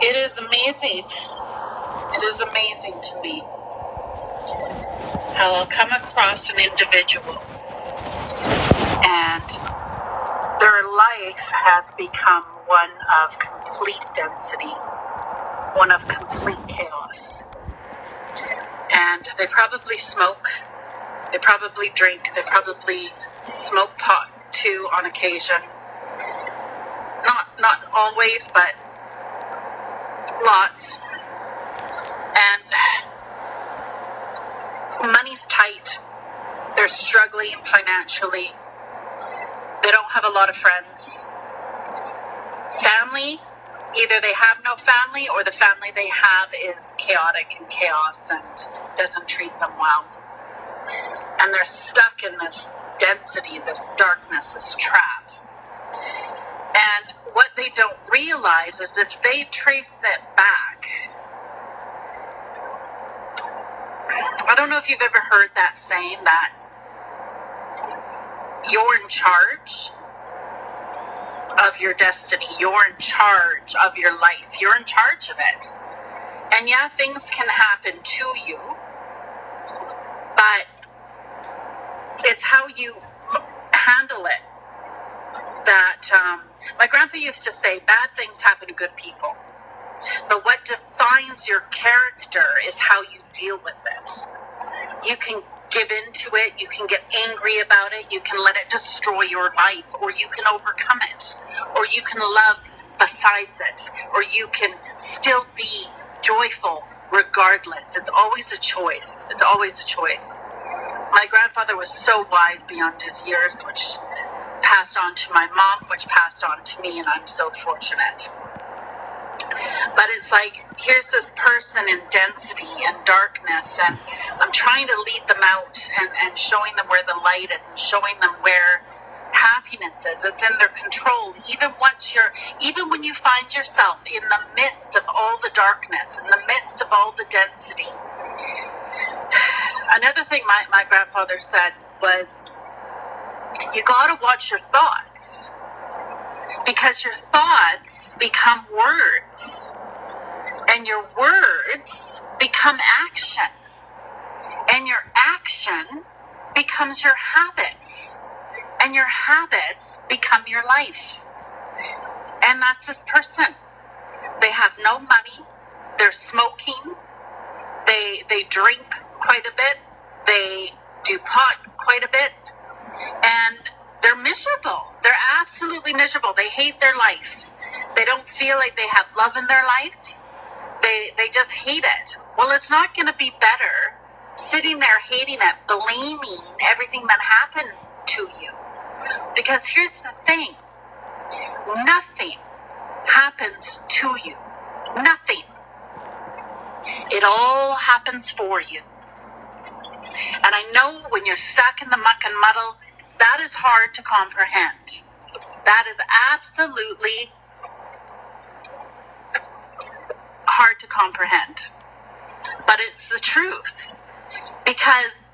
It is amazing. It is amazing to me how I'll come across an individual and their life has become one of complete density, one of complete chaos. And they probably smoke, they probably drink, they probably smoke pot too on occasion. Not always, but lots. And money's tight. They're struggling financially. They don't have a lot of friends. Family, either they have no family or the family they have is chaotic and chaos and doesn't treat them well. And they're stuck in this density, this darkness, this trap. And what they don't realize is if they trace it back, I don't know if you've ever heard that saying that you're in charge of your destiny. You're in charge of your life. You're in charge of it. And yeah, things can happen to you, but it's how you handle it. That my grandpa used to say, bad things happen to good people. But what defines your character is how you deal with it. You can give into it, you can get angry about it, you can let it destroy your life, or you can overcome it, or you can love besides it, or you can still be joyful regardless. It's always a choice. It's always a choice. My grandfather was so wise beyond his years, which passed on to my mom, which passed on to me, and I'm so fortunate. But it's like, here's this person in density and darkness, and I'm trying to lead them out and showing them where the light is and showing them where happiness is. It's in their control. Even when you find yourself in the midst of all the darkness, in the midst of all the density. Another thing my grandfather said was, you gotta watch your thoughts, because your thoughts become words, and your words become action, and your action becomes your habits, and your habits become your life. And that's this person. They have no money, they're smoking, they drink quite a bit, they do pot quite a bit, and they're miserable. They're absolutely miserable. They hate their life. They don't feel like they have love in their life. They just hate it. Well, it's not going to be better sitting there hating it, blaming everything that happened to you. Because here's the thing. Nothing happens to you. Nothing. It all happens for you. And I know when you're stuck in the muck and muddle, that is hard to comprehend. That is absolutely hard to comprehend. But it's the truth. Because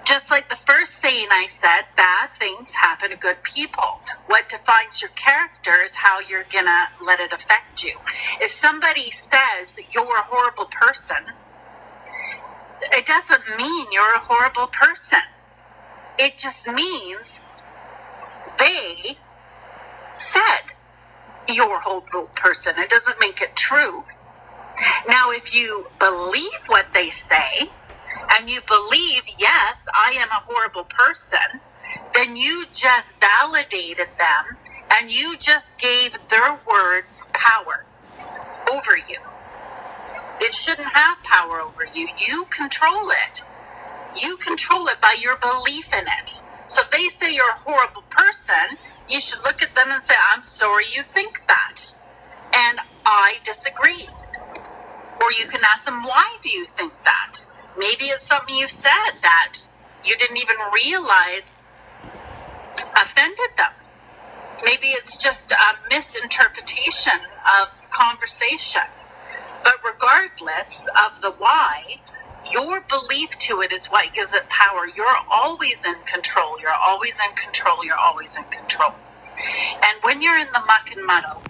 just like the first saying I said, bad things happen to good people. What defines your character is how you're going to let it affect you. If somebody says that you're a horrible person, it doesn't mean you're a horrible person. It just means they said you're a horrible person. It doesn't make it true. Now, if you believe what they say, and you believe, yes, I am a horrible person, then you just validated them, and you just gave their words power over you. It shouldn't have power over you. You control it. You control it by your belief in it. So if they say you're a horrible person, you should look at them and say, I'm sorry you think that, and I disagree. Or you can ask them, why do you think that? Maybe it's something you said that you didn't even realize offended them. Maybe it's just a misinterpretation of conversation. But regardless of the why, your belief to it is what gives it power. You're always in control. You're always in control. You're always in control. And when you're in the muck and muddle,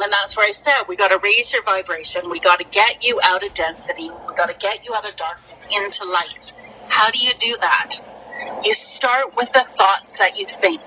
And that's where I said, we got to raise your vibration. We got to get you out of density. We got to get you out of darkness into light. How do you do that? You start with the thoughts that you think,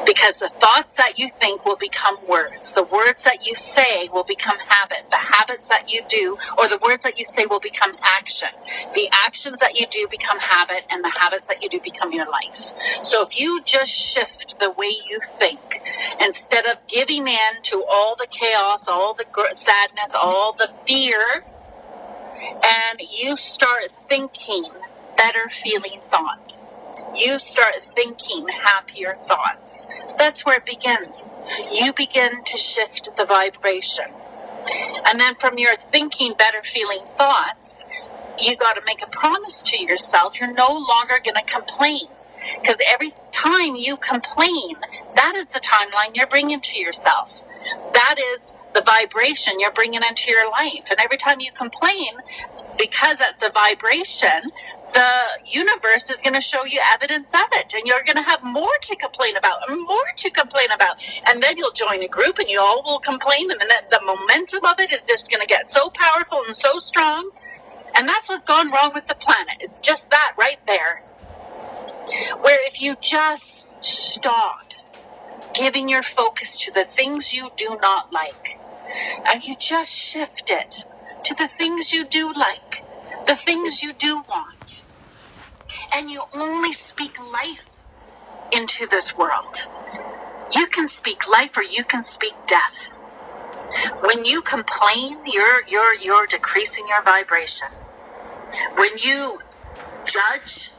because the thoughts that you think will become words. The words that you say will become habit. The habits that you do, or the words that you say, will become action. The actions that you do become habit, and the habits that you do become your life. So if you just shift the way you think, instead of giving in to all the chaos, all the sadness, all the fear, and you start thinking better feeling thoughts. You start thinking happier thoughts. That's where it begins. You begin to shift the vibration. And then from your thinking better feeling thoughts, you got to make a promise to yourself. You're no longer going to complain. Because every time you complain, that is the timeline you're bringing to yourself. That is the vibration you're bringing into your life. And every time you complain, because that's a vibration, the universe is going to show you evidence of it, and you're going to have more to complain about, and then you'll join a group and you all will complain, and then the momentum of it is just going to get so powerful and so strong. And that's what's gone wrong with the planet. It's just that right there, where if you just stop giving your focus to the things you do not like, and you just shift it to the things you do like, the things you do want, and you only speak life into this world. You can speak life or you can speak death. When you complain, you're decreasing your vibration. When you judge,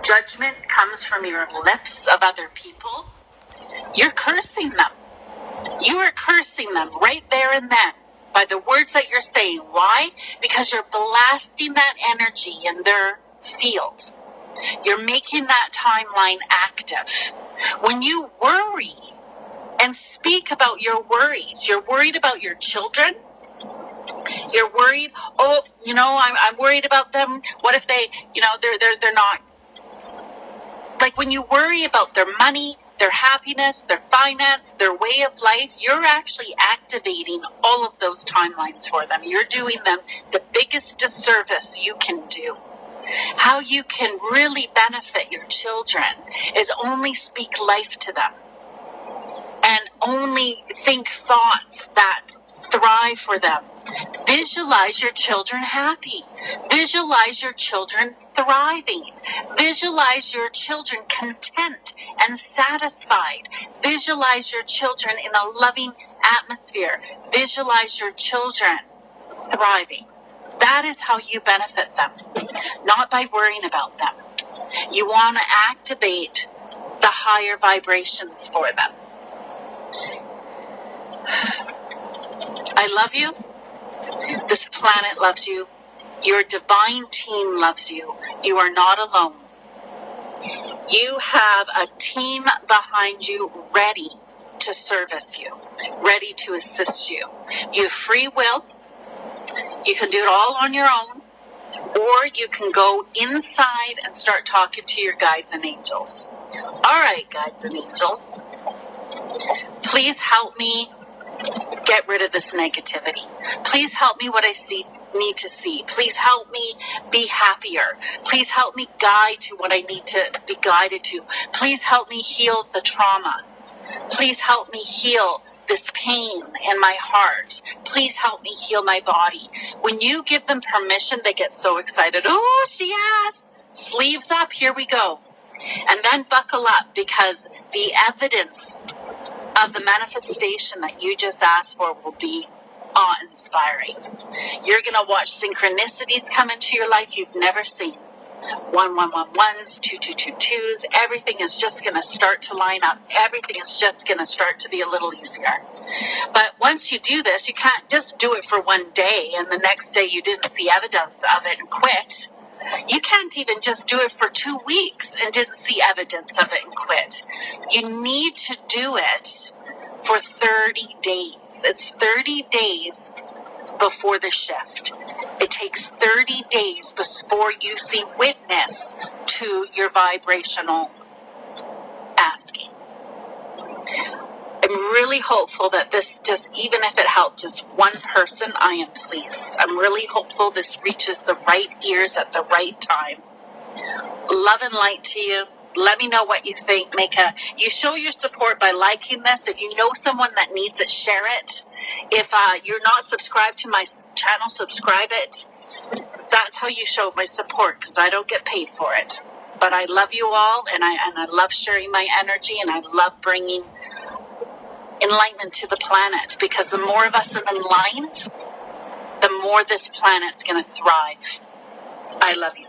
judgment comes from your lips of other people, you're cursing them. You are cursing them right there and then by the words that you're saying. Why? Because you're blasting that energy in their field. You're making that timeline active. When you worry and speak about your worries, you're worried about your children. You're worried, I'm worried about them. What if they, they're not. Like when you worry about their money, their happiness, their finance, their way of life, you're actually activating all of those timelines for them. You're doing them the biggest disservice you can do. How you can really benefit your children is only speak life to them and only think thoughts that thrive for them. Visualize your children happy. Visualize your children thriving. Visualize your children content and satisfied. Visualize your children in a loving atmosphere. Visualize your children thriving. That is how you benefit them, not by worrying about them. You want to activate the higher vibrations for them. I love you. This planet loves you. Your divine team loves you. You are not alone. You have a team behind you ready to service you, ready to assist you. You have free will. You can do it all on your own, or you can go inside and start talking to your guides and angels. All right, guides and angels, please help me get rid of this negativity. Please help me what I need to see. Please help me be happier. Please help me guide to what I need to be guided to. Please help me heal the trauma. Please help me heal this pain in my heart. Please help me heal my body. When you give them permission, they get so excited. Oh, she asked. Sleeves up, here we go. And then buckle up, because the evidence of the manifestation that you just asked for will be awe-inspiring. You're going to watch synchronicities come into your life you've never seen. 1111s, 2222s, everything is just going to start to line up. Everything is just going to start to be a little easier. But once you do this, you can't just do it for one day and the next day you didn't see evidence of it and quit. You can't even just do it for 2 weeks and didn't see evidence of it and quit. You need to do it for 30 days. It's 30 days before the shift. It takes 30 days before you see witness to your vibrational asking. I'm really hopeful that this just, even if it helped just one person, I am pleased. I'm really hopeful this reaches the right ears at the right time. Love and light to you. Let me know what you think. You show your support by liking this. If you know someone that needs it, share it. If you're not subscribed to my channel, subscribe it. That's how you show my support, because I don't get paid for it. But I love you all, and I love sharing my energy, and I love bringing enlightenment to the planet, because the more of us are enlightened, the more this planet's going to thrive. I love you.